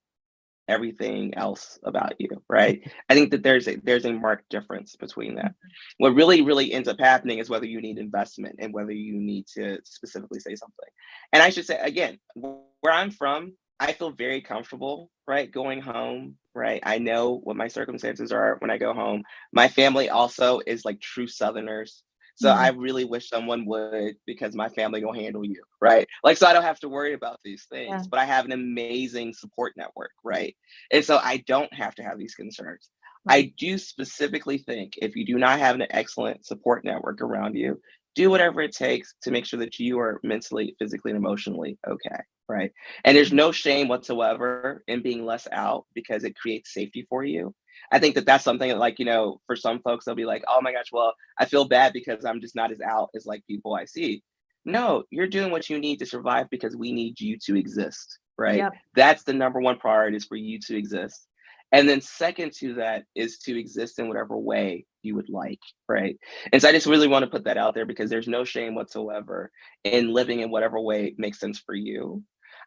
everything else about you, right? I think that there's a marked difference between that. What really ends up happening is whether you need investment and whether you need to specifically say something. And I should say again, where I'm from, I feel very comfortable, right, going home, right? I know what my circumstances are when I go home. My family also is like true Southerners. So I really wish someone would, because my family will handle you, right? Like, so I don't have to worry about these things, Yeah. but I have an amazing support network, right? And so I don't have to have these concerns. Right. I do specifically think if you do not have an excellent support network around you, do whatever it takes to make sure that you are mentally, physically, and emotionally okay, right? And there's no shame whatsoever in being less out because it creates safety for you. I think that that's something that, like, for some folks, they'll be like, oh my gosh, well, I feel bad because I'm just not as out as like people I see. No, you're doing what you need to survive because we need you to exist, right? Yep. That's the number one priority, is for you to exist. And then second to that is to exist in whatever way you would like, right? And so I just really want to put that out there, because there's no shame whatsoever in living in whatever way makes sense for you.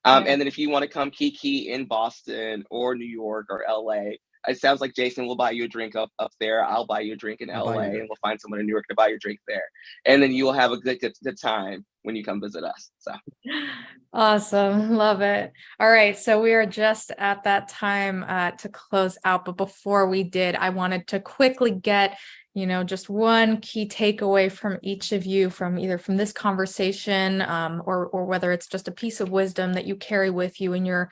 Right. And then if you want to come kiki in Boston or New York or LA, it sounds like Jason will buy you a drink up there. I'll buy you a drink in I'll buy you LA, a and drink. we'll find someone in New York to buy your drink there. And then you will have a good time when you come visit us. So Awesome. Love it. All right. So we are just at that time to close out. But before we did, I wanted to quickly get, just one key takeaway from each of you, from either from this conversation or whether it's just a piece of wisdom that you carry with you in your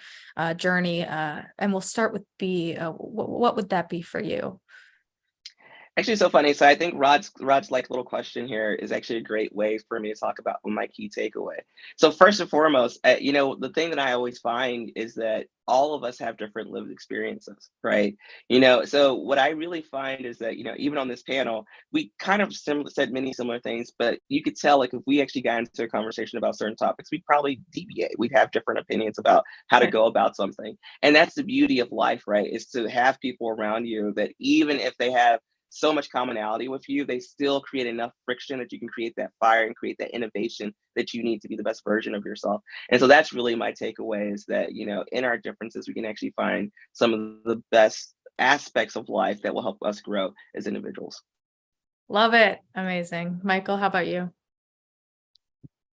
journey. And we'll start with B. What would that be for you? actually, so funny. So I think Rod's like little question here is actually a great way for me to talk about my key takeaway. So first and foremost, the thing that I always find is that all of us have different lived experiences, right? So what I really find is that, even on this panel, we kind of said many similar things, but you could tell, like, if we actually got into a conversation about certain topics, we'd probably deviate. We'd have different opinions about how to go about something. And that's the beauty of life, right? Is to have people around you that, even if they have so much commonality with you, they still create enough friction that you can create that fire and create that innovation that you need to be the best version of yourself. And so that's really my takeaway, is that, in our differences, we can actually find some of the best aspects of life that will help us grow as individuals. Love it. Amazing. Michael, how about you?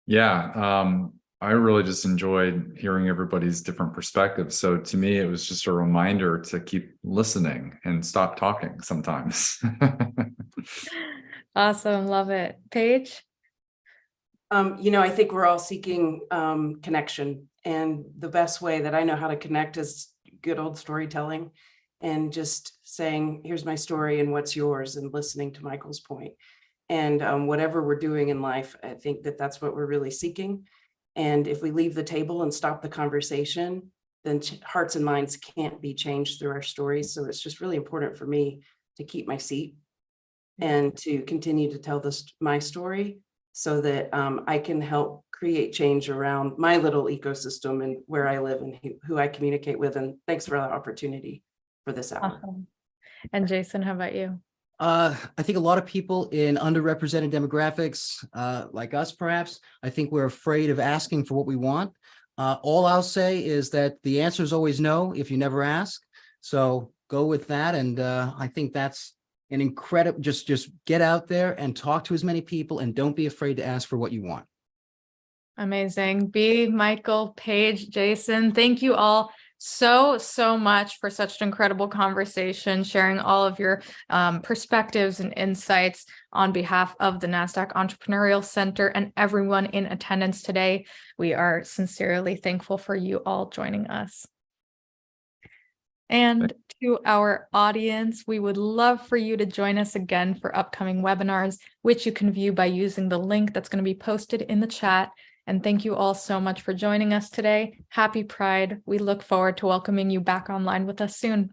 Yeah, I really just enjoyed hearing everybody's different perspectives. So to me, it was just a reminder to keep listening and stop talking sometimes. Awesome. Love it. Paige? I think we're all seeking connection, and the best way that I know how to connect is good old storytelling, and just saying, here's my story and what's yours, and listening to Michael's point. And whatever we're doing in life, I think that that's what we're really seeking. And if we leave the table and stop the conversation, then hearts and minds can't be changed through our stories. So it's just really important for me to keep my seat and to continue to tell my story, so that I can help create change around my little ecosystem and where I live and who I communicate with. And thanks for the opportunity for this hour. Awesome. And Jason, how about you? I think a lot of people in underrepresented demographics, like us, perhaps, I think we're afraid of asking for what we want. All I'll say is that the answer is always no if you never ask. So go with that. And I think that's an incredible, just get out there and talk to as many people, and don't be afraid to ask for what you want. Amazing. B, Michael, Paige, Jason, thank you all so much for such an incredible conversation, sharing all of your perspectives and insights on behalf of the NASDAQ Entrepreneurial Center and everyone in attendance today. We are sincerely thankful for you all joining us. And to our audience, we would love for you to join us again for upcoming webinars, which you can view by using the link that's going to be posted in the chat. And thank you all so much for joining us today. Happy Pride. We look forward to welcoming you back online with us soon.